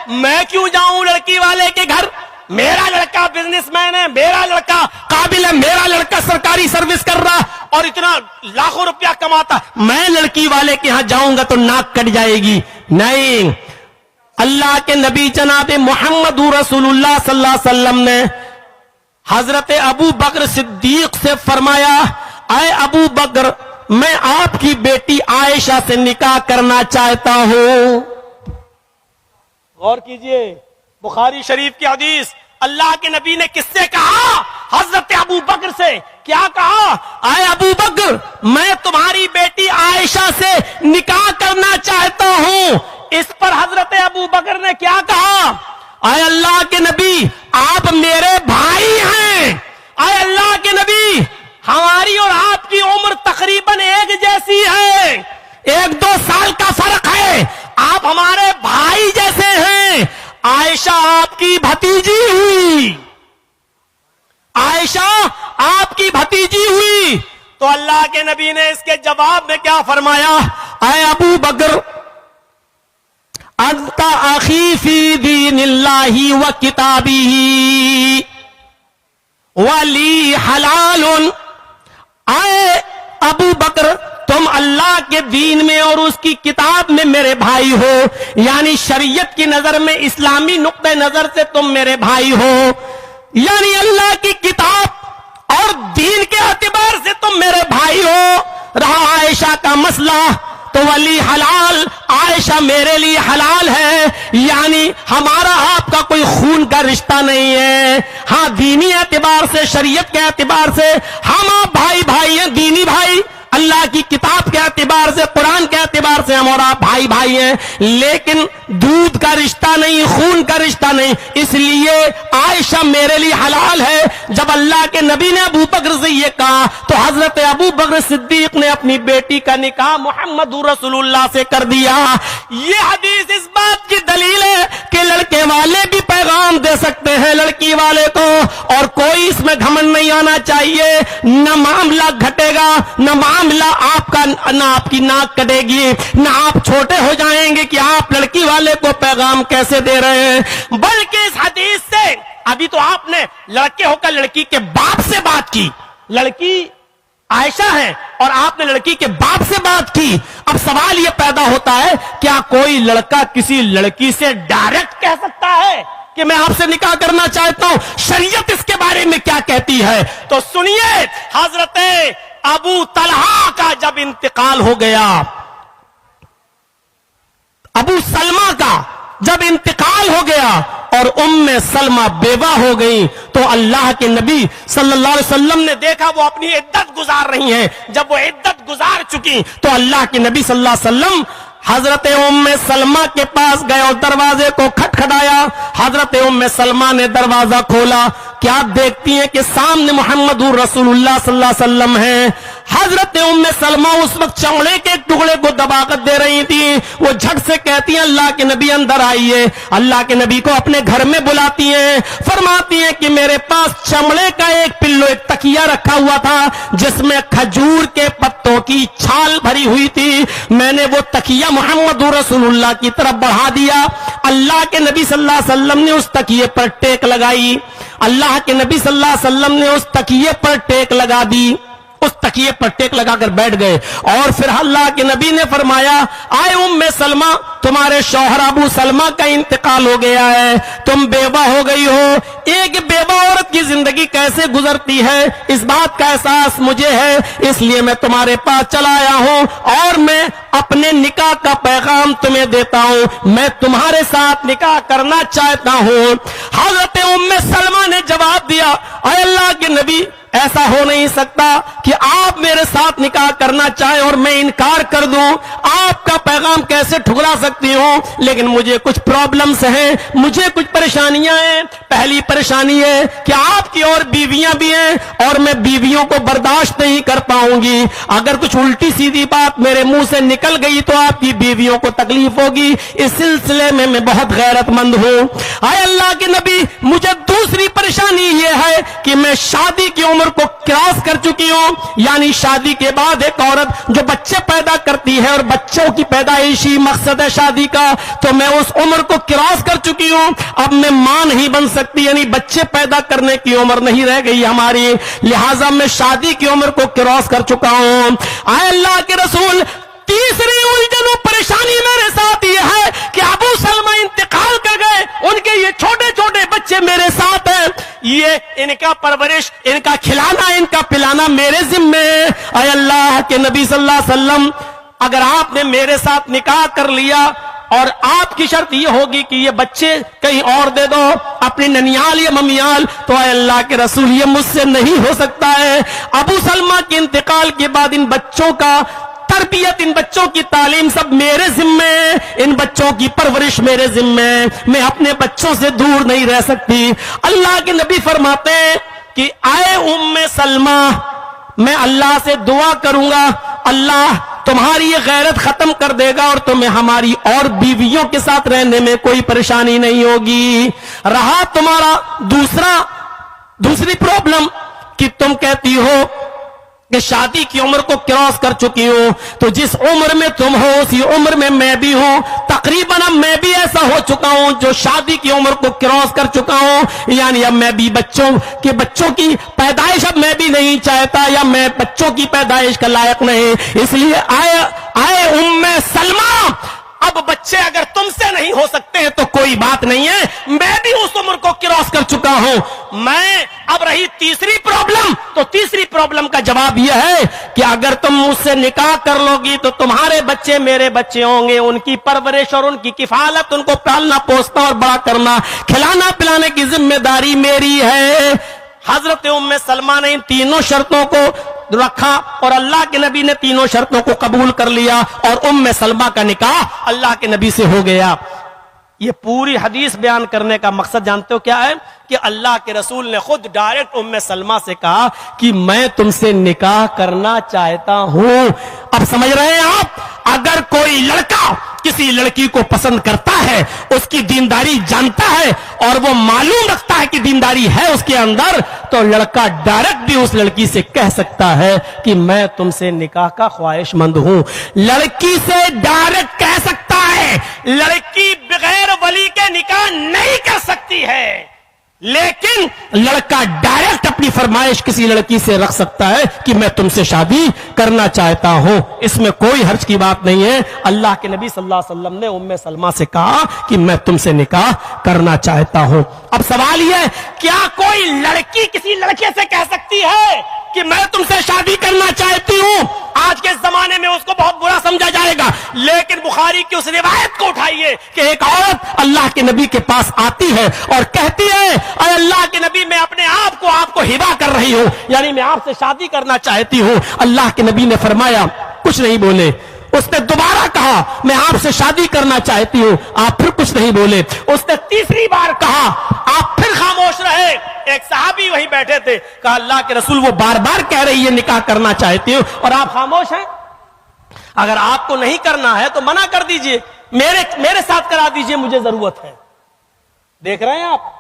میں کیوں جاؤں لڑکی والے کے گھر؟ میرا لڑکا بزنس مین ہے، میرا لڑکا قابل ہے، میرا لڑکا سرکاری سروس کر رہا اور اتنا لاکھوں روپیہ کماتا، میں لڑکی والے کے ہاں جاؤں گا تو ناک کٹ جائے گی؟ نہیں، اللہ کے نبی جناب محمد رسول اللہ صلی اللہ علیہ وسلم نے حضرت ابو بکر صدیق سے فرمایا، اے ابو بکر، میں آپ کی بیٹی عائشہ سے نکاح کرنا چاہتا ہوں۔ غور کیجئے، بخاری شریف کی حدیث، اللہ کے نبی نے کس سے کہا؟ حضرت ابو بکر سے۔ کیا کہا؟ اے ابو بکر، میں تمہاری بیٹی عائشہ سے نکاح کرنا چاہتا ہوں۔ اس پر حضرت ابو بکر نے کیا کہا؟ اے اللہ کے نبی، آپ میرے بھائی ہیں۔ اے اللہ کے نبی، ہماری اور آپ کی عمر تقریباً ایک جیسی ہے، 1-2 سال کا فرق ہے، آپ ہمارے بھائی جیسے ہیں۔ عائشہ آپ کی بھتیجی ہوئی، عائشہ آپ کی بھتیجی ہوئی۔ تو اللہ کے نبی نے اس کے جواب میں کیا فرمایا؟ اے ابو بکر، انت اخی فی دین اللہ و کتابہ ولی حلال۔ اے ابو بکر، تم اللہ کے دین میں اور اس کی کتاب میں میرے بھائی ہو، یعنی شریعت کی نظر میں، اسلامی نقطہ نظر سے تم میرے بھائی ہو، یعنی اللہ کی کتاب اور دین کے اعتبار سے تم میرے بھائی ہو۔ رہا عائشہ کا مسئلہ تو ولی حلال، عائشہ میرے لیے حلال ہے، یعنی ہمارا آپ کا کوئی خون کا رشتہ نہیں ہے۔ ہاں، دینی اعتبار سے، شریعت کے اعتبار سے ہم آپ بھائی بھائی ہیں، دینی بھائی، اللہ کی کتاب کے اعتبار سے، قرآن کے اعتبار سے ہم اور آپ بھائی بھائی ہیں، لیکن دودھ کا رشتہ نہیں، خون کا رشتہ نہیں۔ اس لیے عائشہ میرے لیے حلال ہے۔ جب اللہ کے نبی نے ابو بکر سے یہ کہا تو حضرت ابو بکر صدیق نے اپنی بیٹی کا نکاح محمد رسول اللہ سے کر دیا۔ یہ حدیث اس بات کی دلیل ہے کہ لڑکے والے بھی پیغام دے سکتے ہیں لڑکی والے کو، اور کوئی اس میں گھمنڈ نہیں آنا چاہیے۔ نہ معاملہ گھٹے گا، نہ معاملہ آپ کا، نہ آپ کی ناک کٹے گی، نہ آپ چھوٹے ہو جائیں گے کہ آپ لڑکی والے کو پیغام کیسے دے رہے ہیں۔ بلکہ اس حدیث سے، ابھی تو آپ نے لڑکے ہو کر لڑکی کے باپ سے بات کی، لڑکی عائشہ ہے اور آپ نے لڑکی کے باپ سے بات کی۔ اب سوال یہ پیدا ہوتا ہے، کیا کوئی لڑکا کسی لڑکی سے ڈائریکٹ کہہ سکتا ہے کہ میں آپ سے نکاح کرنا چاہتا ہوں؟ شریعت اس کے بارے میں کیا کہتی ہے؟ تو سنیے، حضرت ابو طلحہ کا جب انتقال ہو گیا، ابو سلمہ کا جب انتقال ہو گیا اور ام سلمہ بیوہ ہو گئی، تو اللہ کے نبی صلی اللہ علیہ وسلم نے دیکھا وہ اپنی عدت گزار رہی ہیں۔ جب وہ عدت گزار چکی تو اللہ کے نبی صلی اللہ علیہ وسلم حضرت ام سلمہ کے پاس گئے اور دروازے کو کھٹکھٹایا۔ حضرت ام سلمہ نے دروازہ کھولا، کیا دیکھتی ہیں کہ سامنے محمد رسول اللہ صلی اللہ علیہ وسلم ہیں۔ حضرت ام سلمہ اس وقت چمڑے کے ٹکڑے کو دبا کر دے رہی تھی، وہ جھٹ سے کہتی ہیں اللہ کے نبی اندر آئیے۔ اللہ کے نبی کو اپنے گھر میں بلاتی ہیں، فرماتی ہیں کہ میرے پاس چمڑے کا ایک پلو، ایک تکیہ رکھا ہوا تھا جس میں کھجور کے پتوں کی چھال بھری ہوئی تھی، میں نے وہ تکیہ محمد رسول اللہ کی طرف بڑھا دیا۔ اللہ کے نبی صلی اللہ علیہ وسلم نے اس تکیے پر ٹیک لگائی، اللہ کے نبی صلی اللہ علیہ وسلم نے اس تکیے پر ٹیک لگا دی، اس تکیے پر ٹیک لگا کر بیٹھ گئے، اور پھر اللہ کے نبی نے فرمایا، آئے ام سلمہ، تمہارے شوہر ابو سلمہ کا انتقال ہو گیا ہے، تم بیوہ ہو گئی ہو۔ ایک بیوہ عورت کی زندگی کیسے گزرتی ہے اس بات کا احساس مجھے ہے، اس لیے میں تمہارے پاس چلا آیا ہوں اور میں اپنے نکاح کا پیغام تمہیں دیتا ہوں، میں تمہارے ساتھ نکاح کرنا چاہتا ہوں۔ حضرت ام سلمہ نے جواب دیا، اے اللہ کے نبی، ایسا ہو نہیں سکتا کہ آپ میرے ساتھ نکاح کرنا چاہیں اور میں انکار کر دوں، آپ کا پیغام کیسے ٹھکرا سکتی ہوں؟ لیکن مجھے کچھ پرابلمز ہیں، مجھے کچھ پریشانیاں ہیں۔ پہلی پریشانی ہے کہ آپ کی اور بیویاں بھی ہیں اور میں بیویوں کو برداشت نہیں کر پاؤں گی، اگر کچھ الٹی سیدھی بات میرے منہ سے نکل گئی تو آپ کی بیویوں کو تکلیف ہوگی، اس سلسلے میں میں بہت غیرت مند ہوں۔ اے اللہ کے نبی، مجھے دوسری پریشانی یہ ہے کہ میں شادی کی عمر عمر کو کراس کر چکی ہوں، یعنی شادی کے بعد ایک عورت جو بچے پیدا کرتی ہے اور بچوں کی پیدائش ہی مقصد ہے شادی کا، تو میں اس عمر کو کراس کر چکی ہوں، اب میں ماں نہیں بن سکتی، یعنی بچے پیدا کرنے کی عمر نہیں رہ گئی ہماری، لہذا میں شادی کی عمر کو کراس کر چکا ہوں۔ اے اللہ کے رسول، تیسری الجھن و پریشانی میرے ساتھ یہ ہے کہ ابو سلمہ انتقال کر گئے، ان کے یہ چھوٹے چھوٹے بچے میرے ساتھ ہیں، یہ ان کا پرورش، ان کا کھلانا، ان کا پلانا میرے ذمے ہے۔ اے اللہ کے نبی صلی اللہ علیہ وسلم، اگر آپ نے میرے ساتھ نکاح کر لیا اور آپ کی شرط یہ ہوگی کہ یہ بچے کہیں اور دے دو، اپنی ننیال یا ممیال، تو اے اللہ کے رسول یہ مجھ سے نہیں ہو سکتا ہے۔ ابو سلمہ کے انتقال کے بعد ان بچوں کا تربیت، ان بچوں کی تعلیم سب میرے ذمے ہے، ان بچوں کی پرورش میرے ذمے ہے، میں اپنے بچوں سے دور نہیں رہ سکتی۔ اللہ کے نبی فرماتے ہیں کہ اے ام سلمہ، میں اللہ سے دعا کروں گا، اللہ تمہاری یہ غیرت ختم کر دے گا اور تمہیں ہماری اور بیویوں کے ساتھ رہنے میں کوئی پریشانی نہیں ہوگی۔ رہا تمہارا دوسری پرابلم کہ تم کہتی ہو کہ شادی کی عمر کو کراس کر چکی ہو، تو جس عمر میں تم ہو اسی عمر میں میں بھی ہوں، تقریباً اب میں بھی ایسا ہو چکا ہوں جو شادی کی عمر کو کراس کر چکا ہوں، یعنی اب میں بھی بچوں کی پیدائش اب میں بھی نہیں چاہتا، یا میں بچوں کی پیدائش کا لائق نہیں، اس لیے آئے ام سلمہ، اب بچے اگر تم سے نہیں ہو سکتے ہیں تو کوئی بات نہیں ہے، میں بھی اس عمر کو کراس کر چکا ہوں۔ میں اب رہی تیسری پرابلم، تو تیسری پرابلم کا جواب یہ ہے کہ اگر تم مجھ سے نکاح کر لو گی تو تمہارے بچے میرے بچے ہوں گے، ان کی پرورش اور ان کی کفالت، ان کو پالنا پوسنا اور بڑا کرنا، کھلانا پلانے کی ذمہ داری میری ہے۔ حضرت ام سلمہ نے ان تینوں شرطوں کو رکھا اور اللہ کے نبی نے تینوں شرطوں کو قبول کر لیا اور ام سلمہ کا نکاح اللہ کے نبی سے ہو گیا۔ یہ پوری حدیث بیان کرنے کا مقصد جانتے ہو کیا ہے؟ کہ اللہ کے رسول نے خود ڈائریکٹ ام سلمہ سے کہا کہ میں تم سے نکاح کرنا چاہتا ہوں۔ اب سمجھ رہے ہیں آپ؟ اگر کوئی لڑکا کسی لڑکی کو پسند کرتا ہے، اس کی دینداری جانتا ہے اور وہ معلوم رکھتا ہے کہ دینداری ہے اس کے اندر، تو لڑکا ڈائریکٹ بھی اس لڑکی سے کہہ سکتا ہے کہ میں تم سے نکاح کا خواہش مند ہوں۔ لڑکی سے ڈائریکٹ کہہ سکتا ہے، لڑکی بغیر ولی کے نکاح نہیں کر سکتی ہے، لیکن لڑکا ڈائریکٹ اپنی فرمائش کسی لڑکی سے رکھ سکتا ہے کہ میں تم سے شادی کرنا چاہتا ہوں، اس میں کوئی حرج کی بات نہیں ہے۔ اللہ کے نبی صلی اللہ علیہ وسلم نے ام سلمہ سے کہا کہ میں تم سے نکاح کرنا چاہتا ہوں۔ اب سوال یہ ہے، کیا کوئی لڑکی کسی لڑکے سے کہہ سکتی ہے کہ میں تم سے شادی کرنا چاہتی ہوں؟ آج کے زمانے میں اس کو بہت برا سمجھا جائے گا، لیکن بخاری کی اس روایت کو اٹھائیے کہ ایک عورت اللہ کے نبی کے پاس آتی ہے اور کہتی ہے، اے اللہ کے نبی، میں اپنے آپ کو ہبا کر رہی ہوں، یعنی میں آپ سے شادی کرنا چاہتی ہوں۔ اللہ کے نبی نے فرمایا، کچھ نہیں بولے۔ اس نے دوبارہ کہا، میں آپ سے شادی کرنا چاہتی ہوں، آپ پھر کچھ نہیں بولے۔ اس نے تیسری بار کہا، آپ پھر خاموش رہے۔ ایک صحابی وہیں بیٹھے تھے، کہا اللہ کے رسول وہ بار بار کہہ رہی ہے نکاح کرنا چاہتی ہوں اور آپ خاموش ہیں؟ اگر آپ کو نہیں کرنا ہے تو منع کر دیجئے، میرے ساتھ کرا دیجئے، مجھے ضرورت ہے۔ دیکھ رہے ہیں آپ،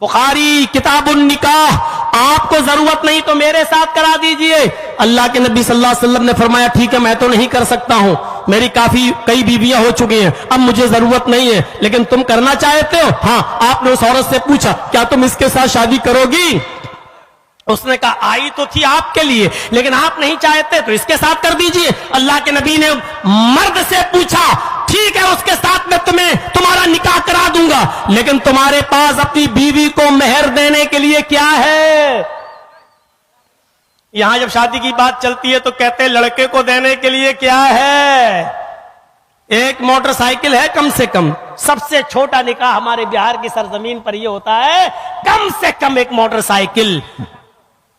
بخاری کتاب النکاح، آپ کو ضرورت نہیں تو میرے ساتھ کرا دیجئے۔ اللہ کے نبی صلی اللہ علیہ وسلم نے فرمایا، ٹھیک ہے میں تو نہیں کر سکتا ہوں، میری کئی بیویاں ہو چکی ہیں، اب مجھے ضرورت نہیں ہے، لیکن تم کرنا چاہتے ہو؟ ہاں۔ آپ نے اس عورت سے پوچھا، کیا تم اس کے ساتھ شادی کرو گی؟ اس نے کہا، آئی تو تھی آپ کے لیے، لیکن آپ نہیں چاہتے تو اس کے ساتھ کر دیجئے۔ اللہ کے نبی نے مرد سے پوچھا، ٹھیک ہے اس کے ساتھ میں تمہارا نکاح کرا دوں گا، لیکن تمہارے پاس اپنی بیوی کو مہر دینے کے لیے کیا ہے؟ یہاں جب شادی کی بات چلتی ہے تو کہتے ہیں لڑکے کو دینے کے لیے کیا ہے؟ ایک موٹر سائیکل ہے کم سے کم۔ سب سے چھوٹا نکاح ہمارے بہار کی سرزمین پر یہ ہوتا ہے، کم سے کم ایک موٹر سائیکل۔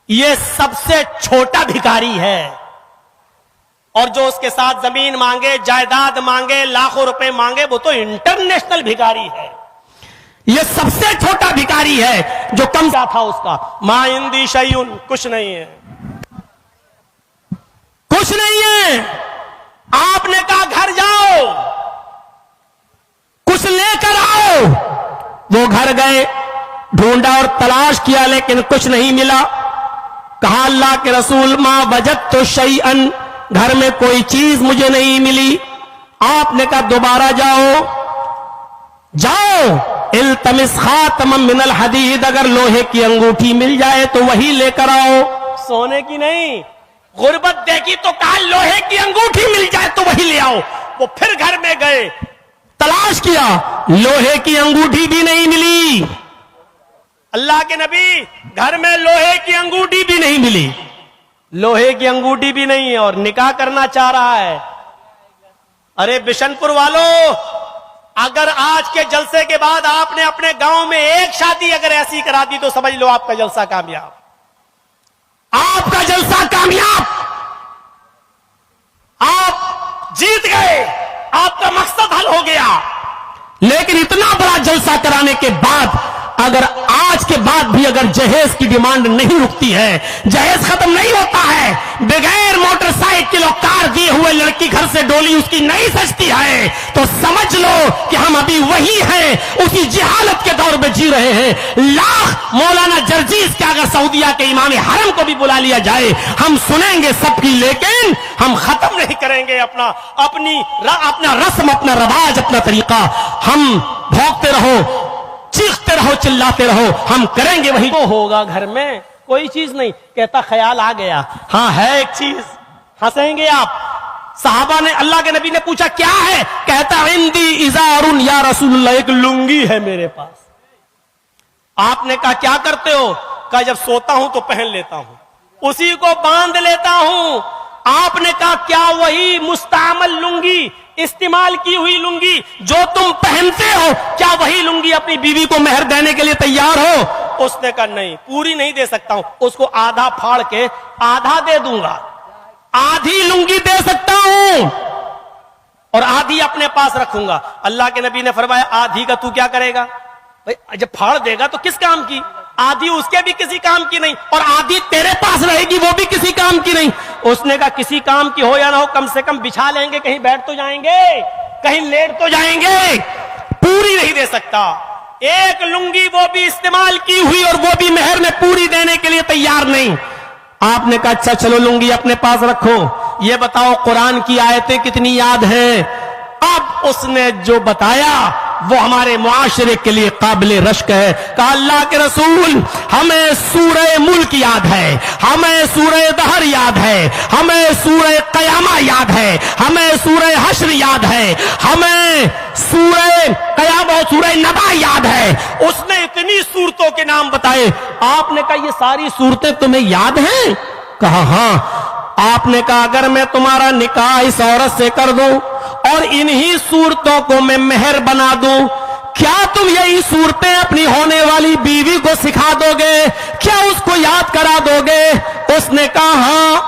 یہ سب سے چھوٹا بھکاری ہے، اور جو اس کے ساتھ زمین مانگے، جائیداد مانگے، لاکھوں روپے مانگے، وہ تو انٹرنیشنل بھکاری ہے۔ یہ سب سے چھوٹا بھکاری ہے جو کم کیا تھا اس کا، ما عندی شیئن، کچھ نہیں ہے، کچھ نہیں ہے۔ آپ نے کہا گھر جاؤ کچھ لے کر آؤ، وہ گھر گئے، ڈھونڈا اور تلاش کیا لیکن کچھ نہیں ملا۔ کہا اللہ کے رسول ما وجدت شیئن، گھر میں کوئی چیز مجھے نہیں ملی. آپ نے کہا دوبارہ جاؤ التمس خاتما من الحدید، اگر لوہے کی انگوٹھی مل جائے تو وہی لے کر آؤ، سونے کی نہیں. غربت دیکھی تو کہا لوہے کی انگوٹھی مل جائے تو وہی لے آؤ. وہ پھر گھر میں گئے، تلاش کیا، لوہے کی انگوٹھی بھی نہیں ملی. اللہ کے نبی گھر میں لوہے کی انگوٹھی بھی نہیں ملی، لوہے کی انگوٹھی بھی نہیں ہے اور نکاح کرنا چاہ رہا ہے. ارے بشن پور والوں، اگر آج کے جلسے کے بعد آپ نے اپنے گاؤں میں ایک شادی اگر ایسی کرا دی تو سمجھ لو آپ کا جلسہ کامیاب، آپ کا جلسہ کامیاب، آپ جیت گئے، آپ کا مقصد حل ہو گیا. لیکن اتنا بڑا جلسہ کرانے کے بعد اگر آج کے بعد بھی اگر جہیز کی ڈیمانڈ نہیں رکتی ہے، جہیز ختم نہیں ہوتا ہے، بغیر موٹر سائیکل اور کار دیے ہوئے لڑکی گھر سے ڈولی اس کی نہیں سجتی ہے، تو سمجھ لو کہ ہم ابھی وہی ہیں، اسی جہالت کے دور میں جی رہے ہیں. لاکھ مولانا جرجیز کے اگر سعودیہ کے امام حرم کو بھی بلا لیا جائے ہم سنیں گے سب کی، لیکن ہم ختم نہیں کریں گے اپنا رسم، اپنا رواج، اپنا طریقہ. ہم بھونکتے رہو، چیختے رہو، چلاتے رہو، ہم کریں گے وہی. تو ہوگا گھر میں کوئی چیز نہیں. کہتا خیال آ گیا، ہاں ہے ایک چیز. ہنسیں گے آپ. صحابہ نے اللہ کے نبی نے پوچھا کیا ہے؟ کہتا عندی ازار یا رسول اللہ، ایک لنگی ہے میرے پاس. آپ نے کہا کیا کرتے ہو؟ کہا جب سوتا ہوں تو پہن لیتا ہوں، اسی کو باندھ لیتا ہوں. آپ نے کہا کیا وہی مستعمل لنگی، استعمال کی ہوئی لنگی جو تم پہنتے ہو، کیا وہی لنگی اپنی بیوی کو مہر دینے کے لیے تیار ہو؟ اس نے کہا نہیں، پوری نہیں دے سکتا ہوں، اس کو آدھا پھاڑ کے آدھا دے دوں گا، آدھی لنگی دے سکتا ہوں اور آدھی اپنے پاس رکھوں گا. اللہ کے نبی نے فرمایا آدھی کا تو کیا کرے گا؟ بھائی جب پھاڑ دے گا تو کس کام کی؟ آدھی اس کے بھی کسی کام کی نہیں اور آدھی تیرے پاس رہے گی وہ بھی کسی کام کی نہیں. اس نے کہا کسی کام کی ہو یا نہ ہو کم سے کم بچھا لیں گے، کہیں بیٹھ تو جائیں گے، کہیں لیٹ تو جائیں گے. پوری نہیں دے سکتا. ایک لنگی وہ بھی استعمال کی ہوئی اور وہ بھی مہر میں پوری دینے کے لیے تیار نہیں. آپ نے کہا اچھا چلو لنگی اپنے پاس رکھو، یہ بتاؤ قرآن کی آیتیں کتنی یاد ہیں؟ اب اس نے جو بتایا وہ ہمارے معاشرے کے لیے قابل رشک ہے. کہا اللہ کے رسول ہمیں سورہ ملک یاد ہے، ہمیں سورہ دہر یاد ہے، ہمیں سورہ قیامہ یاد ہے، ہمیں سورہ حشر یاد ہے، ہمیں سورہ قیامہ اور سورہ نبا یاد ہے. اس نے اتنی صورتوں کے نام بتائے. آپ نے کہا یہ ساری صورتیں تمہیں یاد ہیں؟ کہا ہاں. آپ نے کہا اگر میں تمہارا نکاح اس عورت سے کر دوں اور انہی صورتوں کو میں مہر بنا دوں، کیا تم یہی صورتیں اپنی ہونے والی بیوی کو سکھا دو گے؟ کیا اس کو یاد کرا دو گے؟ اس نے کہا ہاں.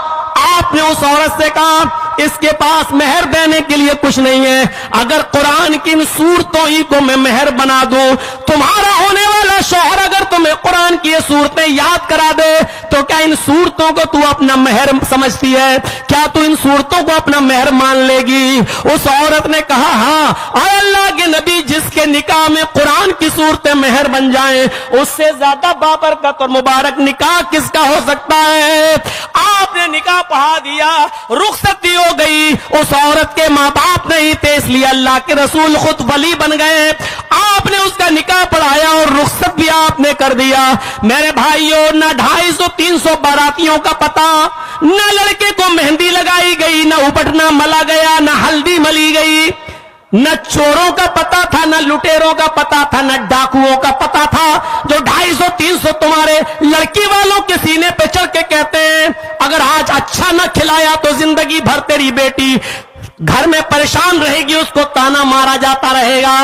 آپ نے اس عورت سے کہا اس کے پاس مہر دینے کے لیے کچھ نہیں ہے، اگر قرآن کی ان صورتوں ہی کو میں مہر بنا دوں، تمہارا ہونے والا شوہر اگر تمہیں قرآن کی یہ صورتیں یاد کرا دے تو کیا ان صورتوں کو تو اپنا مہر سمجھتی ہے؟ کیا تو ان صورتوں کو اپنا مہر مان لے گی؟ اس عورت نے کہا ہاں. اے اللہ کے نبی جس کے نکاح میں قرآن کی صورتیں مہر بن جائیں اس سے زیادہ بابرکت اور مبارک نکاح کس کا ہو سکتا ہے؟ آپ نے نکاح پڑھا دیا، رخصتی ہو گئی. اس عورت کے ماں باپ نہیں تھے اس لیے اللہ کے رسول خود ولی بن گئے. آپ نے اس کا نکاح پڑھایا اور رخصت بھی آپ نے کر دیا. میرے بھائیوں نہ 250-300 باراتیوں کا پتہ، نہ لڑکے کو مہندی لگائی گئی، نہ اوپٹنا ملا گیا، نہ ہلدی ملی گئی، نہ چوروں کا پتہ تھا، نہ لٹیروں کا پتہ تھا، نہ ڈاکوؤں کا پتہ تھا. جو 250-300 تمہارے لڑکی والوں کے سینے پہ چڑھ کے کہتے ہیں اگر آج اچھا نہ کھلایا تو زندگی بھر تیری بیٹی گھر میں پریشان رہے گی، اس کو تانا مارا جاتا رہے گا.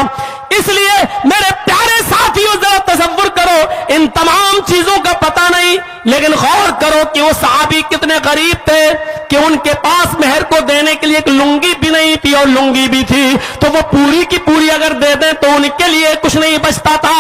اس لیے میرے پیارے ساتھیوں ذرا تصور کرو، ان تمام چیزوں کا پتہ نہیں لیکن غور کرو کہ وہ صحابی کتنے غریب تھے کہ ان کے پاس مہر کو دینے کے لیے ایک لنگی بھی نہیں تھی اور لنگی بھی تھی تو وہ پوری کی پوری اگر دے دیں تو ان کے لیے کچھ نہیں بچتا تھا.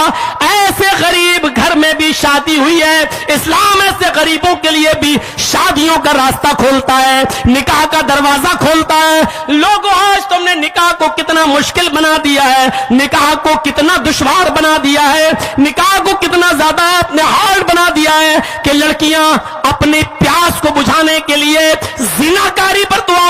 ایسے غریب گھر میں بھی شادی ہوئی ہے. اسلام ایسے غریبوں کے لیے بھی شادیوں کا راستہ کھولتا ہے، نکاح کا دروازہ کھولتا ہے. لوگوں آج تم نے نے نکاح کو کتنا مشکل بنا دیا ہے، نکاح کو کتنا دشوار بنا دیا ہے، نکاح کو کتنا زیادہ اپنے ہارڈ بنا دیا ہے کہ لڑکیاں اپنی پیاس کو بجھانے کے لیے زناکاری پر دعا